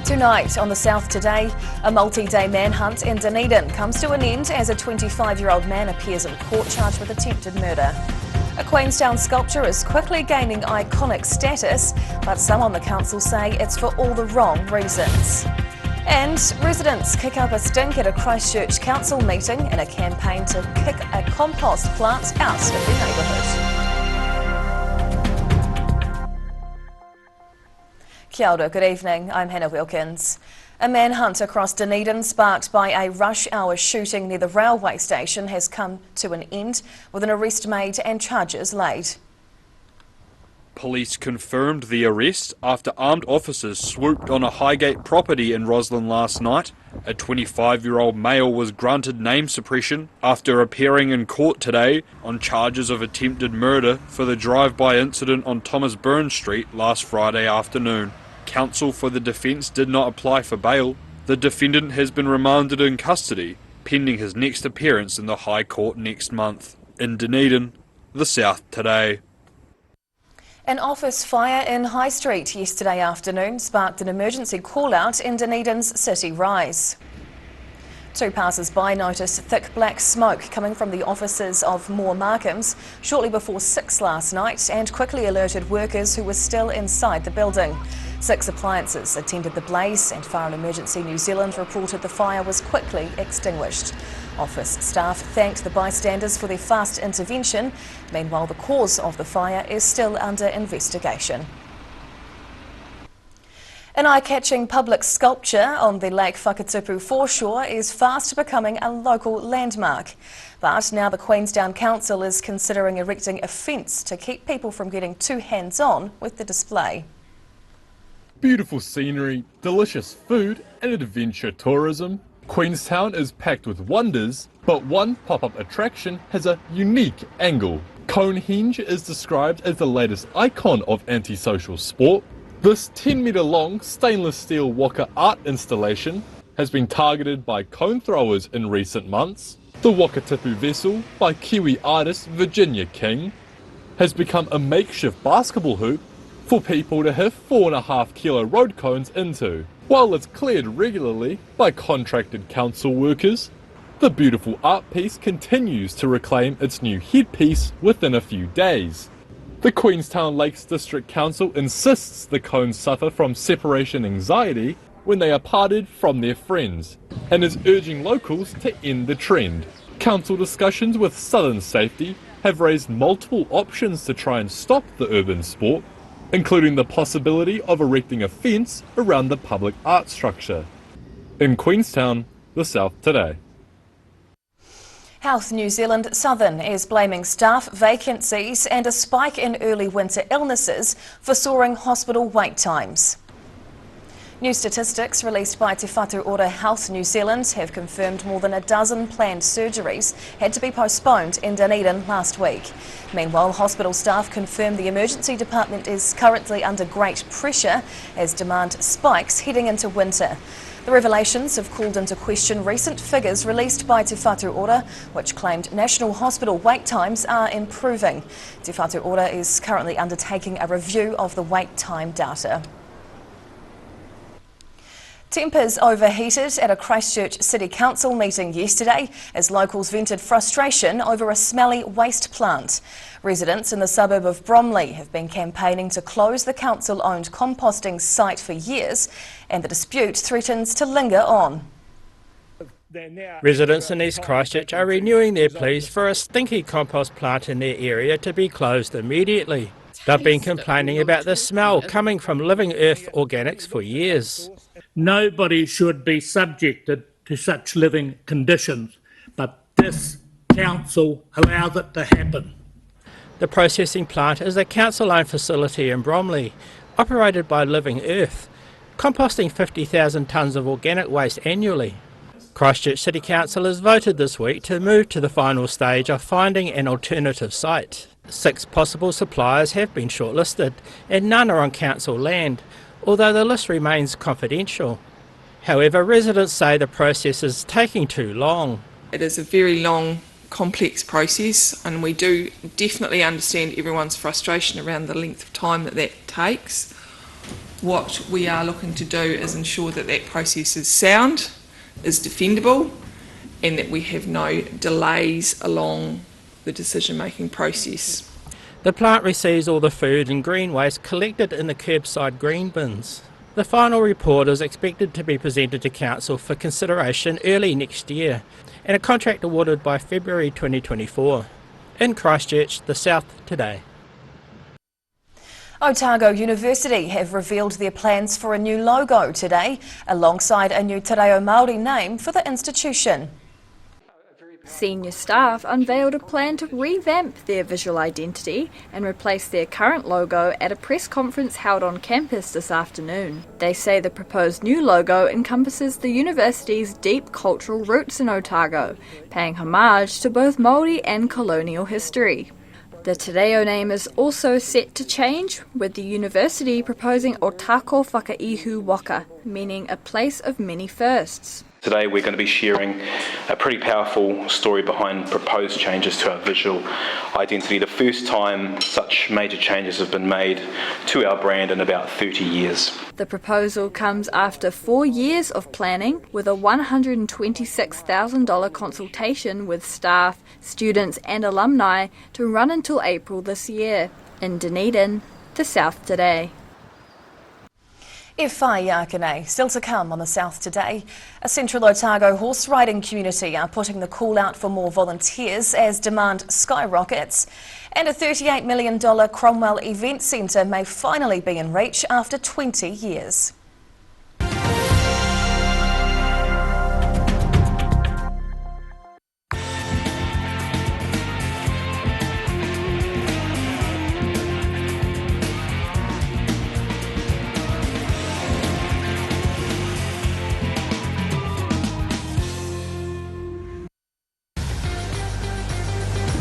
Tonight on the South Today, a multi-day manhunt in Dunedin comes to an end as a 25-year-old man appears in court charged with attempted murder. A Queenstown sculpture is quickly gaining iconic status, but some on the council say it's for all the wrong reasons. And residents kick up a stink at a Christchurch Council meeting in a campaign to kick a compost plant out of their neighbourhood. Kia ora, good evening, I'm Hannah Wilkins. A manhunt across Dunedin sparked by a rush hour shooting near the railway station has come to an end with an arrest made and charges laid. Police confirmed the arrest after armed officers swooped on a Highgate property in Roslyn last night. A 25-year-old male was granted name suppression after appearing in court today on charges of attempted murder for the drive-by incident on Thomas Burns Street last Friday afternoon. Counsel for the defence did not apply for bail. The defendant has been remanded in custody, pending his next appearance in the High Court next month. In Dunedin, the South Today. An office fire in High Street yesterday afternoon sparked an emergency call-out in Dunedin's City Rise. Two passers-by noticed thick black smoke coming from the offices of Moore Markhams shortly before 6 last night and quickly alerted workers who were still inside the building. 6 appliances attended the blaze and Fire and Emergency New Zealand reported the fire was quickly extinguished. Office staff thanked the bystanders for their fast intervention. Meanwhile, the cause of the fire is still under investigation. An eye-catching public sculpture on the Lake Whakatupu foreshore is fast becoming a local landmark. But now the Queenstown Council is considering erecting a fence to keep people from getting too hands-on with the display. Beautiful scenery, delicious food and adventure tourism. Queenstown is packed with wonders, but one pop-up attraction has a unique angle. Conehenge is described as the latest icon of antisocial sport. This 10-metre long stainless steel waka art installation has been targeted by cone throwers in recent months. The Whakatipu vessel by Kiwi artist Virginia King has become a makeshift basketball hoop for people to hit 4.5 kilo road cones into. While it's cleared regularly by contracted council workers, the beautiful art piece continues to reclaim its new headpiece within a few days. The Queenstown Lakes District Council insists the cones suffer from separation anxiety when they are parted from their friends, and is urging locals to end the trend. Council discussions with Southern Safety have raised multiple options to try and stop the urban sport, including the possibility of erecting a fence around the public art structure. In Queenstown, the South Today. Health New Zealand Southern is blaming staff vacancies and a spike in early winter illnesses for soaring hospital wait times. New statistics released by Te Whatu Ora Health New Zealand have confirmed more than a dozen planned surgeries had to be postponed in Dunedin last week. Meanwhile, hospital staff confirm the emergency department is currently under great pressure as demand spikes heading into winter. The revelations have called into question recent figures released by Te Whatu Ora, which claimed national hospital wait times are improving. Te Whatu Ora is currently undertaking a review of the wait time data. Tempers overheated at a Christchurch City Council meeting yesterday as locals vented frustration over a smelly waste plant. Residents in the suburb of Bromley have been campaigning to close the council-owned composting site for years, and the dispute threatens to linger on. Residents in East Christchurch are renewing their pleas for a stinky compost plant in their area to be closed immediately. They've been complaining about the smell coming from Living Earth Organics for years. Nobody should be subjected to such living conditions, but this council allows it to happen. The processing plant is a council-owned facility in Bromley, operated by Living Earth, composting 50,000 tonnes of organic waste annually. Christchurch City Council has voted this week to move to the final stage of finding an alternative site. 6 possible suppliers have been shortlisted and none are on council land, although the list remains confidential. However, residents say the process is taking too long. It is a very long, complex process, and we do definitely understand everyone's frustration around the length of time that takes. What we are looking to do is ensure that that process is sound, is defendable, and that we have no delays along the decision-making process. The plant receives all the food and green waste collected in the curbside green bins. The final report is expected to be presented to Council for consideration early next year, and a contract awarded by February 2024. In Christchurch, the South today. Otago University have revealed their plans for a new logo today, alongside a new Te Reo Māori name for the institution. Senior staff unveiled a plan to revamp their visual identity and replace their current logo at a press conference held on campus this afternoon. They say the proposed new logo encompasses the university's deep cultural roots in Otago, paying homage to both Māori and colonial history. The Te Reo name is also set to change, with the university proposing Otako Whakaihu Waka, meaning a place of many firsts. Today we're going to be sharing a pretty powerful story behind proposed changes to our visual identity. The first time such major changes have been made to our brand in about 30 years. The proposal comes after 4 years of planning, with a $126,000 consultation with staff, students and alumni to run until April this year. In Dunedin, the South today. E whai Ākene, still to come on the South today. A Central Otago horse riding community are putting the call out for more volunteers as demand skyrockets. And a $38 million Cromwell Event Centre may finally be in reach after 20 years.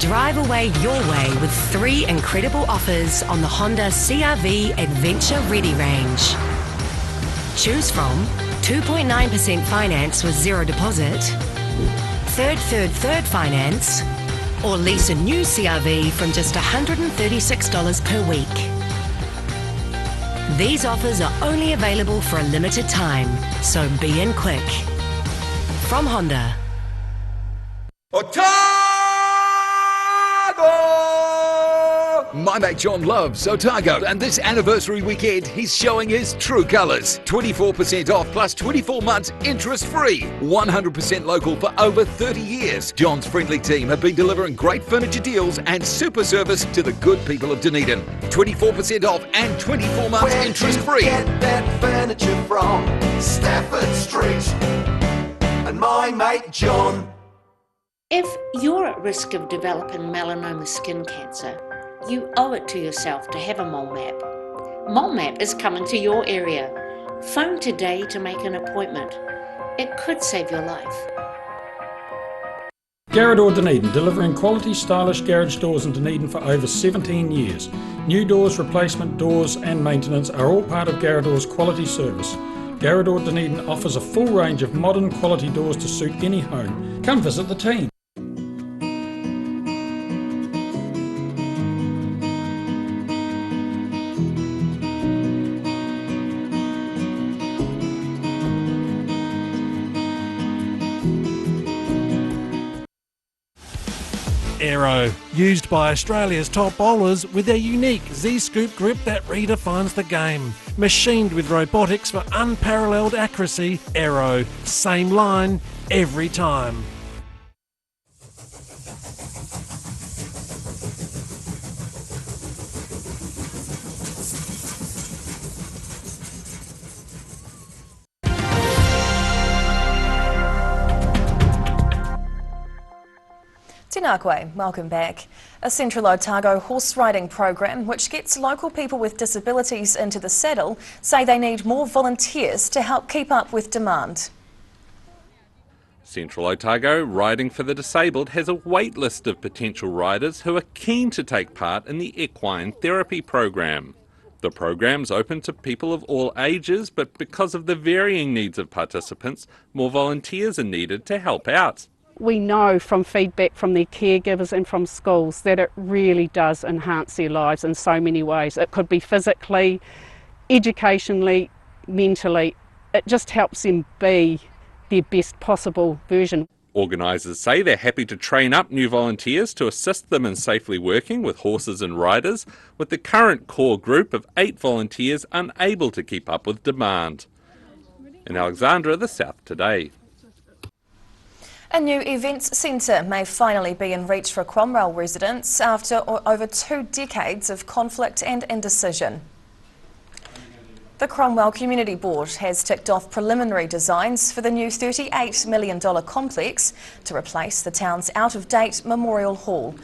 Drive away your way with 3 incredible offers on the Honda CR-V Adventure Ready range. Choose from 2.9% finance with zero deposit, third finance, or lease a new CR-V from just $136 per week. These offers are only available for a limited time, so be in quick. From Honda. My mate John loves Otago, and this anniversary weekend he's showing his true colours. 24% off plus 24 months interest-free. 100% local for over 30 years. John's friendly team have been delivering great furniture deals and super service to the good people of Dunedin. 24% off and 24 months interest-free. Get that furniture from Stafford Street and my mate John. If you're at risk of developing melanoma skin cancer, you owe it to yourself to have a mole map. Mole map is coming to your area. Phone today to make an appointment. It could save your life. Garage Dunedin, delivering quality stylish garage doors in Dunedin for over 17 years. New doors, replacement doors and maintenance are all part of Garage quality service. Garage Dunedin offers a full range of modern quality doors to suit any home. Come visit the team. Aero, used by Australia's top bowlers with their unique Z-scoop grip that redefines the game. Machined with robotics for unparalleled accuracy, Aero, same line, every time. Tēnā koe, welcome back. A Central Otago horse riding program which gets local people with disabilities into the saddle say they need more volunteers to help keep up with demand. Central Otago Riding for the Disabled has a wait list of potential riders who are keen to take part in the equine therapy program. The program's open to people of all ages, but because of the varying needs of participants, more volunteers are needed to help out. We know from feedback from their caregivers and from schools that it really does enhance their lives in so many ways. It could be physically, educationally, mentally. It just helps them be their best possible version. Organisers say they're happy to train up new volunteers to assist them in safely working with horses and riders, with the current core group of 8 volunteers unable to keep up with demand. In Alexandra, the South Today. A new events centre may finally be in reach for Cromwell residents after over 2 decades of conflict and indecision. The Cromwell Community Board has ticked off preliminary designs for the new $38 million complex to replace the town's out-of-date Memorial Hall.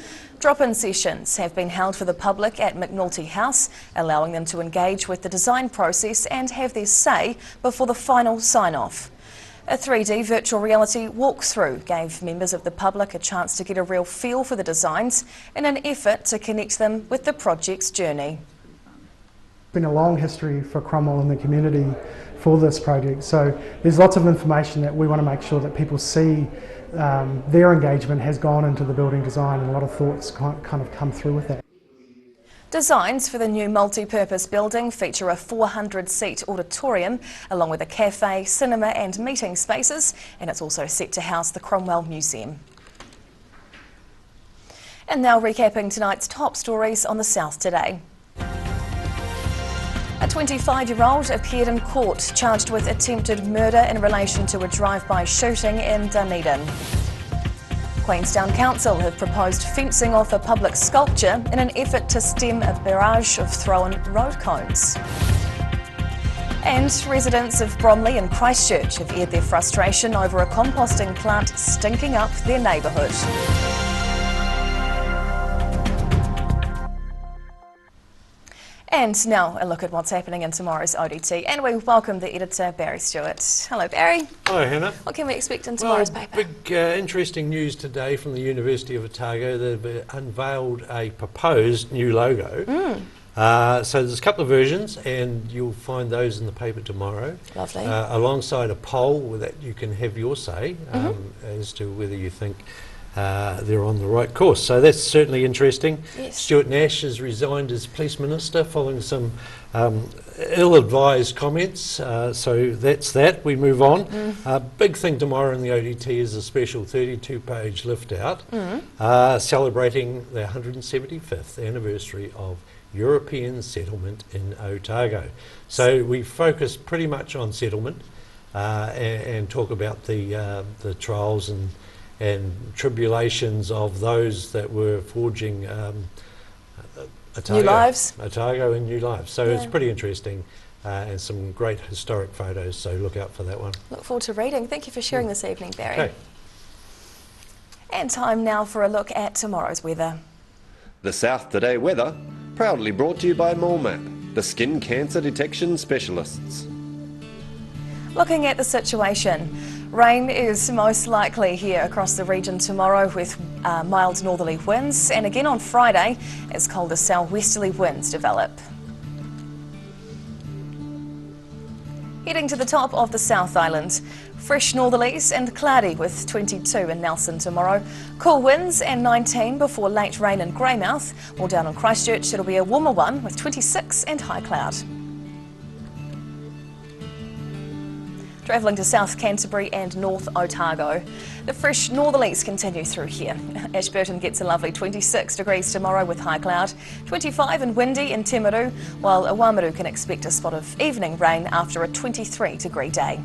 Drop-in sessions have been held for the public at McNulty House, allowing them to engage with the design process and have their say before the final sign-off. A 3D virtual reality walkthrough gave members of the public a chance to get a real feel for the designs in an effort to connect them with the project's journey. Been a long history for Cromwell and the community for this project, so there's lots of information that we want to make sure that people see. Their engagement has gone into the building design, and a lot of thoughts kind of come through with that. Designs for the new multi-purpose building feature a 400-seat auditorium along with a cafe, cinema and meeting spaces, and it's also set to house the Cromwell Museum. And now recapping tonight's top stories on the South Today. A 25-year-old appeared in court charged with attempted murder in relation to a drive-by shooting in Dunedin. Queenstown Council have proposed fencing off a public sculpture in an effort to stem a barrage of thrown road cones. And residents of Bromley and Christchurch have aired their frustration over a composting plant stinking up their neighbourhood. And now a look at what's happening in tomorrow's ODT, and we welcome the editor Barry Stewart. Hello Barry. Hello Hannah. What can we expect in tomorrow's paper? Big interesting news today from the University of Otago. They've unveiled a proposed new logo. So there's a couple of versions and you'll find those in the paper tomorrow. Lovely. Alongside a poll that you can have your say as to whether you think they're on the right course. So that's certainly interesting. Yes. Stuart Nash has resigned as Police Minister following some ill-advised comments. So that's that. We move on. Big thing tomorrow in the ODT is a special 32-page lift-out celebrating the 175th anniversary of European settlement in Otago. So we focus pretty much on settlement and talk about the trials and tribulations of those that were forging Otago, new lives. Otago and new lives. So it's pretty interesting and some great historic photos, so look out for that one. Look forward to reading. Thank you for sharing this evening, Barry. Okay. And time now for a look at tomorrow's weather. The South Today weather, proudly brought to you by MoleMap, the skin cancer detection specialists. Looking at the situation, rain is most likely here across the region tomorrow with mild northerly winds, and again on Friday as colder southwesterly winds develop. Heading to the top of the South Island, fresh northerlies and cloudy with 22 in Nelson tomorrow. Cool winds and 19 before late rain in Greymouth, while down in Christchurch it'll be a warmer one with 26 and high cloud. Travelling to South Canterbury and North Otago. The fresh northerlies continue through here. Ashburton gets a lovely 26 degrees tomorrow with high cloud, 25 and windy in Timaru, while Awamaru can expect a spot of evening rain after a 23-degree day.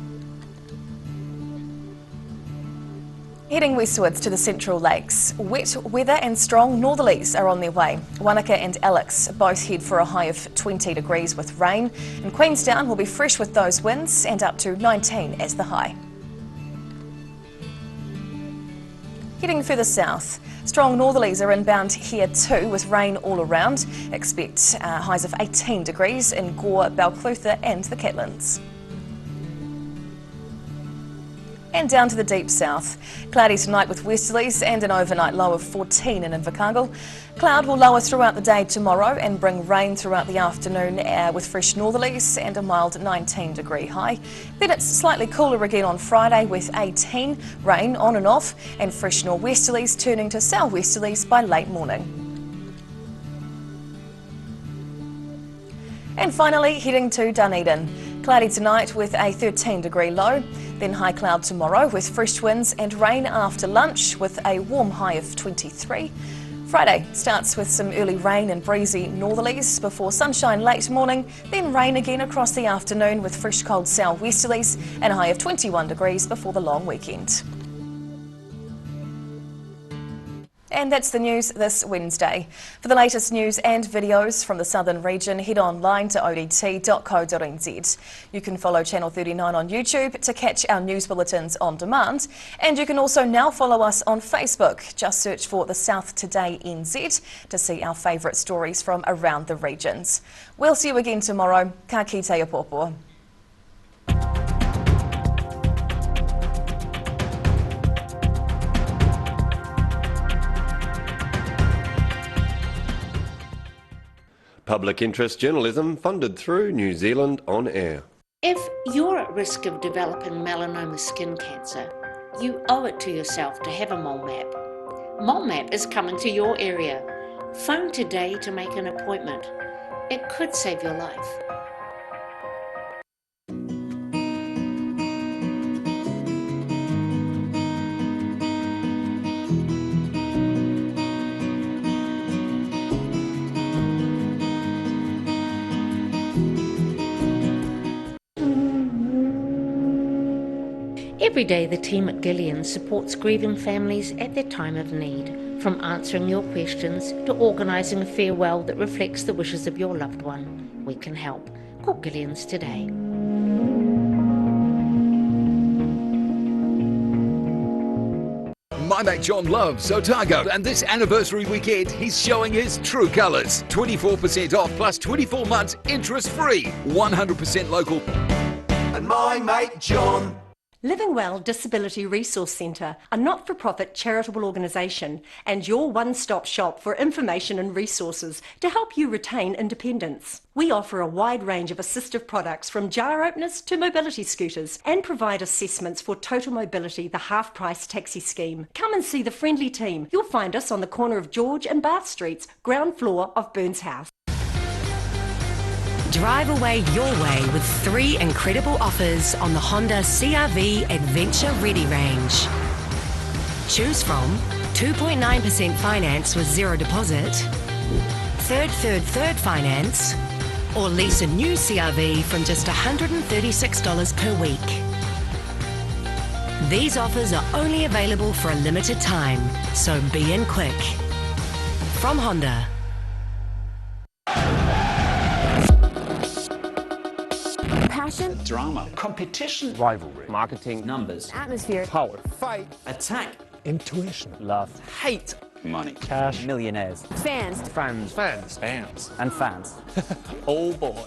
Heading westwards to the Central Lakes, wet weather and strong northerlies are on their way. Wanaka and Alex both head for a high of 20 degrees with rain, and Queenstown will be fresh with those winds and up to 19 as the high. Heading further south, strong northerlies are inbound here too with rain all around. Expect highs of 18 degrees in Gore, Balclutha and the Catlins. And down to the deep south. Cloudy tonight with westerlies and an overnight low of 14 in Invercargill. Cloud will lower throughout the day tomorrow and bring rain throughout the afternoon with fresh northerlies and a mild 19-degree high. Then it's slightly cooler again on Friday with 18, rain on and off, and fresh nor'westerlies turning to southwesterlies by late morning. And finally, heading to Dunedin. Cloudy tonight with a 13-degree low, then high cloud tomorrow with fresh winds and rain after lunch with a warm high of 23. Friday starts with some early rain and breezy northerlies before sunshine late morning, then rain again across the afternoon with fresh cold southwesterlies and a high of 21 degrees before the long weekend. And that's the news this Wednesday. For the latest news and videos from the southern region, head online to odt.co.nz. You can follow Channel 39 on YouTube to catch our news bulletins on demand. And you can also now follow us on Facebook. Just search for The South Today NZ to see our favourite stories from around the regions. We'll see you again tomorrow. Ka kite a pōpō. Public interest journalism funded through New Zealand On Air. If you're at risk of developing melanoma skin cancer, you owe it to yourself to have a mole map. Mole map is coming to your area. Phone today to make an appointment. It could save your life. Every day the team at Gillian supports grieving families at their time of need, from answering your questions to organising a farewell that reflects the wishes of your loved one. We can help. Call Gillian's today. My mate John loves Otago, and this anniversary weekend he's showing his true colours. 24% off plus 24 months interest-free. 100% local. And my mate John. Living Well Disability Resource Centre, a not-for-profit charitable organisation and your one-stop shop for information and resources to help you retain independence. We offer a wide range of assistive products from jar openers to mobility scooters and provide assessments for Total Mobility, the half-price taxi scheme. Come and see the friendly team. You'll find us on the corner of George and Bath Streets, ground floor of Burns House. Drive away your way with 3 incredible offers on the Honda CR-V Adventure Ready range. Choose from 2.9% finance with zero deposit, third finance, or lease a new CR-V from just $136 per week. These offers are only available for a limited time, so be in quick. From Honda. Passion, drama, competition, rivalry, marketing, numbers, atmosphere, power, fight, attack, intuition, love, hate, money, cash, millionaires, fans, and fans. Oh boy.